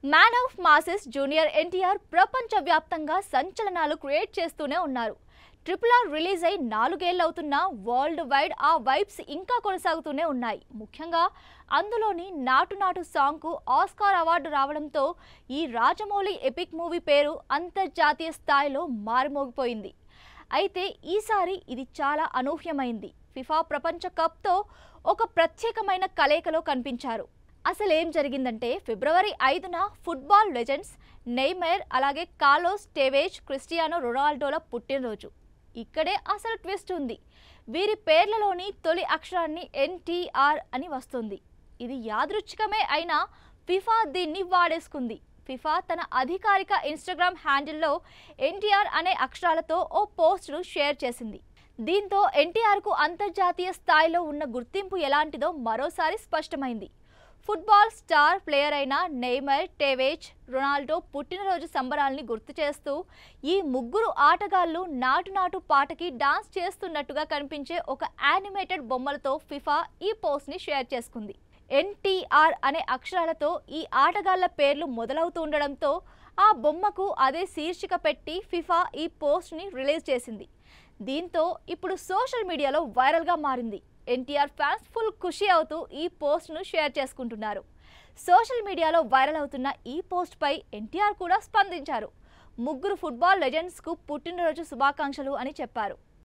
Man of masses junior NTR ప్రపంచవ్యాప్తంగా సంచలనాలు create చేస్తూనే ఉన్నారు. RRR రిలీజ్ అయి 4 ఏళ్లు అవుతున్నా వరల్డ్ వైడ్ ఆ వైబ్స్ ఇంకా కొనసాగుతూనే ఉన్నాయి. ముఖ్యంగా అందులోని నాటు నాటు సాంగ్కు ఆస్కార్ అవార్డు రావడంతో ఈ రాజమౌళి ఎపిక్ మూవీ పేరు అంతర్జాతీయ స్థాయిలో మారుమోగిపోయింది. అయితే ఈసారి ఇది చాలా అనూహ్యమైంది. ఫిఫా ప్రపంచ కప్తో ఒక ప్రత్యేకమైన కలయికలో కనిపించారు. అసలు ఏం జరిగిందంటే ఫిబ్రవరి 5న ఫుట్బాల్ లెజెండ్స్ నెయ్మర్ అలాగే కార్లోస్ టెవేజ్ క్రిస్టియానో రొనాల్డోల పుట్టినరోజు. ఇక్కడే అసలు ట్విస్ట్ ఉంది. వీరి పేర్లలోని తొలి అక్షరాన్ని NTR అని వస్తుంది. ఇది యాదృచ్ఛికమే అయినా ఫిఫా దీన్ని వాడేసుకుంది. ఫిఫా తన అధికారిక ఇన్స్టాగ్రామ్ హ్యాండిల్లో NTR అనే అక్షరాలతో ఓ పోస్ట్ను షేర్ చేసింది. దీంతో NTRకు అంతర్జాతీయ స్థాయిలో ఉన్న గుర్తింపు ఎలాంటిదో మరోసారి స్పష్టమైంది. ఫుట్బాల్ స్టార్ ప్లేయర్ అయిన నెయ్మర్, టెవేజ్, రొనాల్డో పుట్టినరోజు సంబరాల్ని గుర్తు చేస్తూ ఈ ముగ్గురు ఆటగాళ్లు నాటు నాటు పాటకి డాన్స్ చేస్తున్నట్టుగా కనిపించే ఒక యానిమేటెడ్ బొమ్మలతో ఫిఫా ఈ పోస్ట్ని షేర్ చేసుకుంది. NTR అనే అక్షరాలతో ఈ ఆటగాళ్ల పేర్లు మొదలవుతూ ఉండడంతో ఆ బొమ్మకు అదే శీర్షిక పెట్టి ఫిఫా ఈ పోస్ట్ని రిలీజ్ చేసింది. దీంతో ఇప్పుడు సోషల్ మీడియాలో వైరల్గా మారింది. NTR ఫ్యాన్స్ ఫుల్ ఖుషి అవుతూ ఈ పోస్ట్ను షేర్ చేసుకుంటున్నారు. సోషల్ మీడియాలో వైరల్ అవుతున్న ఈ పోస్ట్పై NTR కూడా స్పందించారు. ముగ్గురు ఫుట్బాల్ లెజెండ్స్కు పుట్టినరోజు శుభాకాంక్షలు అని చెప్పారు.